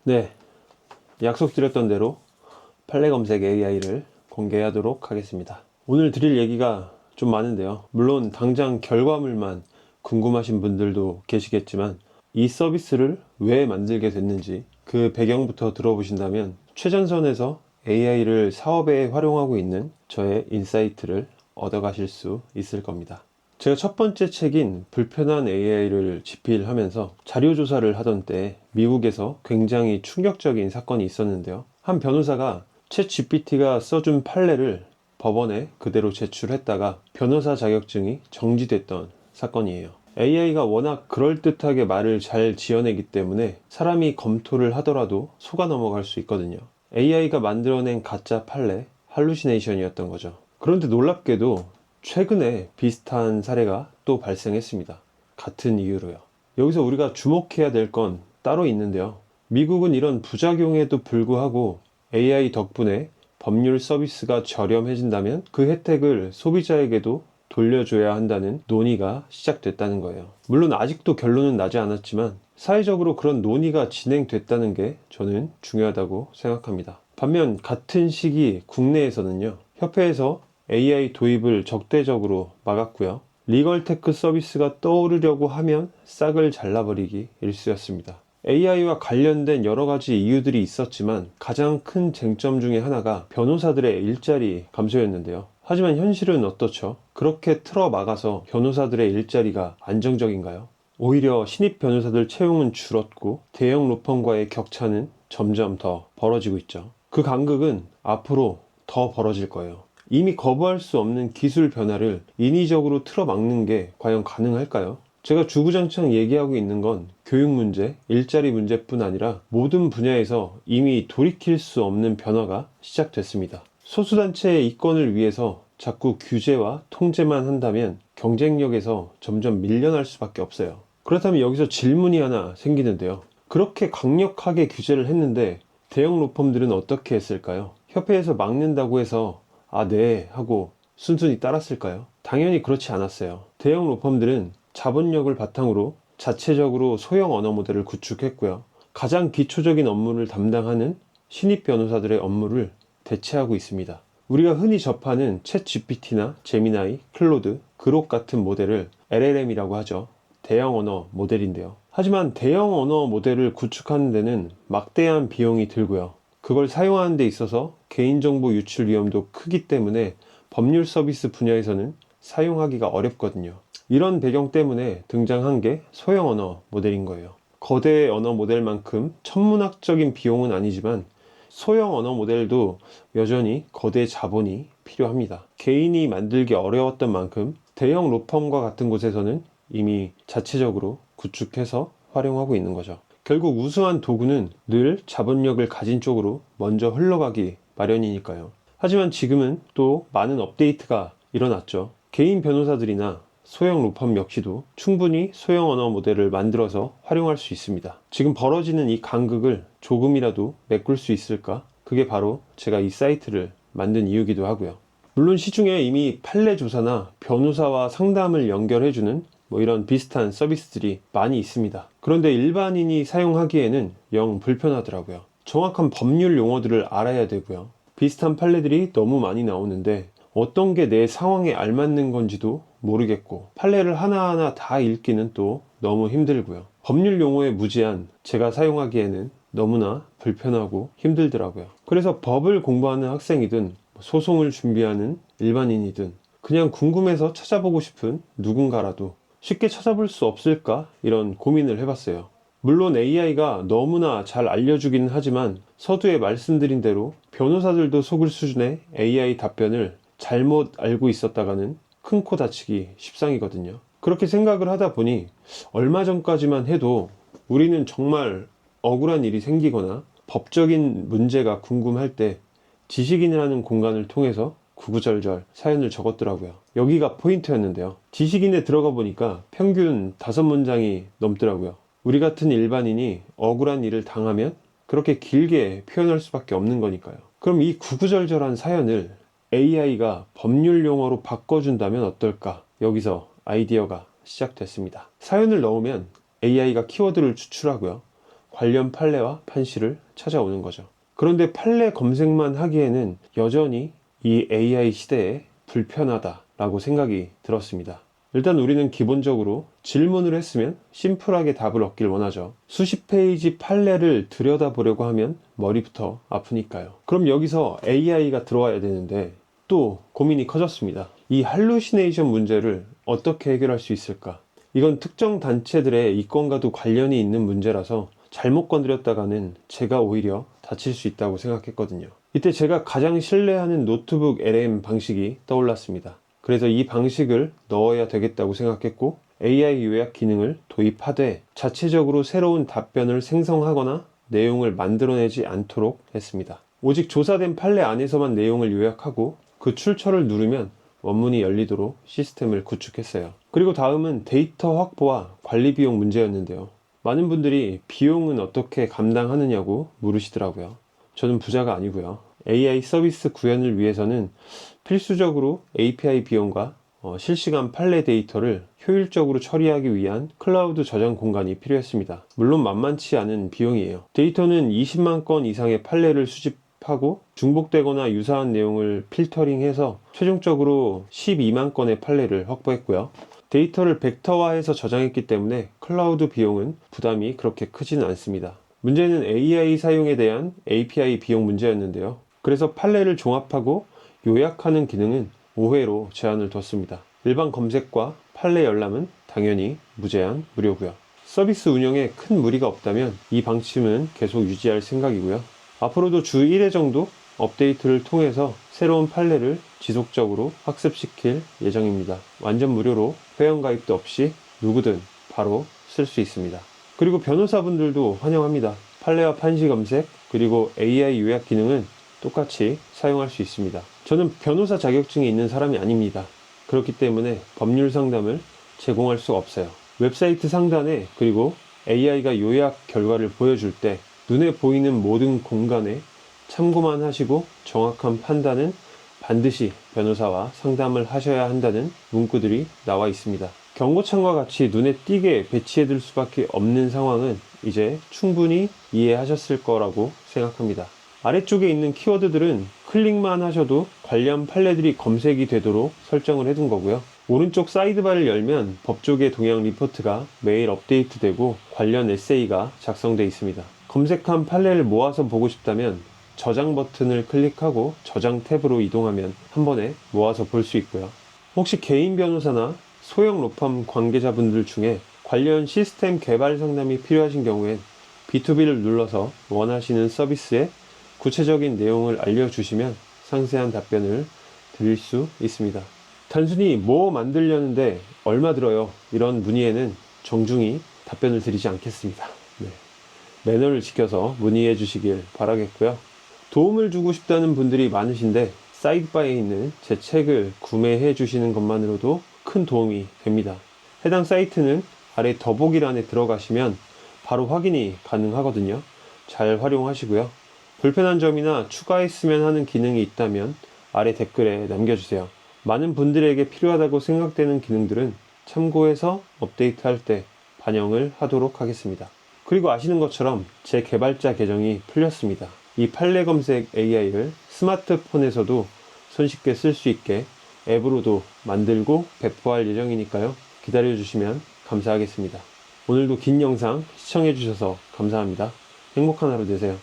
네, 약속드렸던 대로 판례 검색 AI를 공개하도록 하겠습니다. 오늘 드릴 얘기가 좀 많은데요. 물론 당장 결과물만 궁금하신 분들도 계시겠지만 이 서비스를 왜 만들게 됐는지 그 배경부터 들어보신다면 최전선에서 AI를 사업에 활용하고 있는 저의 인사이트를 얻어가실 수 있을 겁니다. 제가 첫 번째 책인 불편한 AI를 집필하면서 자료조사를 하던 때 미국에서 굉장히 충격적인 사건이 있었는데요. 한 변호사가 챗 GPT가 써준 판례를 법원에 그대로 제출했다가 변호사 자격증이 정지됐던 사건이에요. AI가 워낙 그럴듯하게 말을 잘 지어내기 때문에 사람이 검토를 하더라도 속아 넘어갈 수 있거든요. AI가 만들어낸 가짜 판례, 할루시네이션이었던 거죠. 그런데 놀랍게도 최근에 비슷한 사례가 또 발생했습니다. 같은 이유로요. 여기서 우리가 주목해야 될 건 따로 있는데요. 미국은 이런 부작용에도 불구하고 AI 덕분에 법률 서비스가 저렴해진다면 그 혜택을 소비자에게도 돌려줘야 한다는 논의가 시작됐다는 거예요. 물론 아직도 결론은 나지 않았지만 사회적으로 그런 논의가 진행됐다는 게 저는 중요하다고 생각합니다. 반면 같은 시기 국내에서는요. 협회에서 AI 도입을 적대적으로 막았고요. 리걸테크 서비스가 떠오르려고 하면 싹을 잘라버리기 일쑤였습니다. AI와 관련된 여러 가지 이유들이 있었지만 가장 큰 쟁점 중에 하나가 변호사들의 일자리 감소였는데요. 하지만 현실은 어떻죠? 그렇게 틀어막아서 변호사들의 일자리가 안정적인가요? 오히려 신입 변호사들 채용은 줄었고 대형 로펌과의 격차는 점점 더 벌어지고 있죠. 그 간극은 앞으로 더 벌어질 거예요. 이미 거부할 수 없는 기술 변화를 인위적으로 틀어막는 게 과연 가능할까요? 제가 주구장창 얘기하고 있는 건 교육 문제, 일자리 문제뿐 아니라 모든 분야에서 이미 돌이킬 수 없는 변화가 시작됐습니다. 소수단체의 이권을 위해서 자꾸 규제와 통제만 한다면 경쟁력에서 점점 밀려날 수밖에 없어요. 그렇다면 여기서 질문이 하나 생기는데요. 그렇게 강력하게 규제를 했는데 대형 로펌들은 어떻게 했을까요? 협회에서 막는다고 해서 네 하고 순순히 따랐을까요? 당연히 그렇지 않았어요. 대형 로펌들은 자본력을 바탕으로 자체적으로 소형 언어 모델을 구축했고요. 가장 기초적인 업무를 담당하는 신입 변호사들의 업무를 대체하고 있습니다. 우리가 흔히 접하는 챗 GPT나 제미나이, 클로드, 그록 같은 모델을 LLM이라고 하죠. 대형 언어 모델인데요. 하지만 대형 언어 모델을 구축하는 데는 막대한 비용이 들고요. 그걸 사용하는 데 있어서 개인정보 유출 위험도 크기 때문에 법률 서비스 분야에서는 사용하기가 어렵거든요. 이런 배경 때문에 등장한 게 소형 언어 모델인 거예요. 거대 언어 모델만큼 천문학적인 비용은 아니지만 소형 언어 모델도 여전히 거대 자본이 필요합니다. 개인이 만들기 어려웠던 만큼 대형 로펌과 같은 곳에서는 이미 자체적으로 구축해서 활용하고 있는 거죠. 결국 우수한 도구는 늘 자본력을 가진 쪽으로 먼저 흘러가기 마련이니까요. 하지만 지금은 또 많은 업데이트가 일어났죠. 개인 변호사들이나 소형 로펌 역시도 충분히 소형 언어 모델을 만들어서 활용할 수 있습니다. 지금 벌어지는 이 간극을 조금이라도 메꿀 수 있을까? 그게 바로 제가 이 사이트를 만든 이유기도 하고요. 물론 시중에 이미 판례 조사나 변호사와 상담을 연결해주는 이런 비슷한 서비스들이 많이 있습니다. 그런데 일반인이 사용하기에는 영 불편하더라고요. 정확한 법률 용어들을 알아야 되고요. 비슷한 판례들이 너무 많이 나오는데 어떤 게 내 상황에 알맞는 건지도 모르겠고 판례를 하나하나 다 읽기는 또 너무 힘들고요. 법률 용어에 무지한 제가 사용하기에는 너무나 불편하고 힘들더라고요. 그래서 법을 공부하는 학생이든 소송을 준비하는 일반인이든 그냥 궁금해서 찾아보고 싶은 누군가라도 쉽게 찾아볼 수 없을까? 이런 고민을 해봤어요. 물론 AI가 너무나 잘 알려주기는 하지만 서두에 말씀드린 대로 변호사들도 속을 수준의 AI 답변을 잘못 알고 있었다가는 큰 코 다치기 십상이거든요. 그렇게 생각을 하다 보니 얼마 전까지만 해도 우리는 정말 억울한 일이 생기거나 법적인 문제가 궁금할 때 지식인이라는 공간을 통해서 구구절절 사연을 적었더라고요. 여기가 포인트였는데요. 지식인에 들어가 보니까 평균 5문장이 넘더라고요. 우리 같은 일반인이 억울한 일을 당하면 그렇게 길게 표현할 수밖에 없는 거니까요. 그럼 이 구구절절한 사연을 AI가 법률 용어로 바꿔준다면 어떨까? 여기서 아이디어가 시작됐습니다. 사연을 넣으면 AI가 키워드를 추출하고요. 관련 판례와 판시를 찾아오는 거죠. 그런데 판례 검색만 하기에는 여전히 이 AI 시대에 불편하다라고 생각이 들었습니다. 일단 우리는 기본적으로 질문을 했으면 심플하게 답을 얻길 원하죠. 수십 페이지 판례를 들여다보려고 하면 머리부터 아프니까요. 그럼 여기서 AI가 들어와야 되는데 또 고민이 커졌습니다. 이 할루시네이션 문제를 어떻게 해결할 수 있을까? 이건 특정 단체들의 이권과도 관련이 있는 문제라서 잘못 건드렸다가는 제가 오히려 다칠 수 있다고 생각했거든요. 이때 제가 가장 신뢰하는 노트북 LM 방식이 떠올랐습니다. 그래서 이 방식을 넣어야 되겠다고 생각했고 AI 요약 기능을 도입하되 자체적으로 새로운 답변을 생성하거나 내용을 만들어내지 않도록 했습니다. 오직 조사된 판례 안에서만 내용을 요약하고 그 출처를 누르면 원문이 열리도록 시스템을 구축했어요. 그리고 다음은 데이터 확보와 관리 비용 문제였는데요. 많은 분들이 비용은 어떻게 감당하느냐고 물으시더라고요. 저는 부자가 아니고요. AI 서비스 구현을 위해서는 필수적으로 API 비용과 실시간 판례 데이터를 효율적으로 처리하기 위한 클라우드 저장 공간이 필요했습니다. 물론 만만치 않은 비용이에요. 데이터는 20만 건 이상의 판례를 수집하고 중복되거나 유사한 내용을 필터링해서 최종적으로 12만 건의 판례를 확보했고요. 데이터를 벡터화해서 저장했기 때문에 클라우드 비용은 부담이 그렇게 크지는 않습니다. 문제는 AI 사용에 대한 API 비용 문제였는데요. 그래서 판례를 종합하고 요약하는 기능은 5회로 제한을 뒀습니다. 일반 검색과 판례 열람은 당연히 무제한 무료고요. 서비스 운영에 큰 무리가 없다면 이 방침은 계속 유지할 생각이고요. 앞으로도 주 1회 정도 업데이트를 통해서 새로운 판례를 지속적으로 학습시킬 예정입니다. 완전 무료로 회원가입도 없이 누구든 바로 쓸 수 있습니다. 그리고 변호사분들도 환영합니다. 판례와 판시 검색 그리고 AI 요약 기능은 똑같이 사용할 수 있습니다. 저는 변호사 자격증이 있는 사람이 아닙니다. 그렇기 때문에 법률 상담을 제공할 수가 없어요. 웹사이트 상단에 그리고 AI가 요약 결과를 보여줄 때 눈에 보이는 모든 공간에 참고만 하시고 정확한 판단은 반드시 변호사와 상담을 하셔야 한다는 문구들이 나와 있습니다. 경고창과 같이 눈에 띄게 배치해둘 수밖에 없는 상황은 이제 충분히 이해하셨을 거라고 생각합니다. 아래쪽에 있는 키워드들은 클릭만 하셔도 관련 판례들이 검색이 되도록 설정을 해둔 거고요. 오른쪽 사이드바를 열면 법조계 동향 리포트가 매일 업데이트되고 관련 에세이가 작성되어 있습니다. 검색한 판례를 모아서 보고 싶다면 저장 버튼을 클릭하고 저장 탭으로 이동하면 한 번에 모아서 볼 수 있고요. 혹시 개인 변호사나 소형 로펌 관계자분들 중에 관련 시스템 개발 상담이 필요하신 경우엔 B2B를 눌러서 원하시는 서비스의 구체적인 내용을 알려주시면 상세한 답변을 드릴 수 있습니다. 단순히 뭐 만들려는데 얼마 들어요? 이런 문의에는 정중히 답변을 드리지 않겠습니다. 네. 매너를 지켜서 문의해 주시길 바라겠고요. 도움을 주고 싶다는 분들이 많으신데 사이드바에 있는 제 책을 구매해 주시는 것만으로도 큰 도움이 됩니다. 해당 사이트는 아래 더보기란에 들어가시면 바로 확인이 가능하거든요. 잘 활용하시고요. 불편한 점이나 추가했으면 하는 기능이 있다면 아래 댓글에 남겨주세요. 많은 분들에게 필요하다고 생각되는 기능들은 참고해서 업데이트할 때 반영을 하도록 하겠습니다. 그리고 아시는 것처럼 제 개발자 계정이 풀렸습니다. 이 판례 검색 AI를 스마트폰에서도 손쉽게 쓸 수 있게 앱으로도 만들고 배포할 예정이니까요. 기다려주시면 감사하겠습니다. 오늘도 긴 영상 시청해주셔서 감사합니다. 행복한 하루 되세요.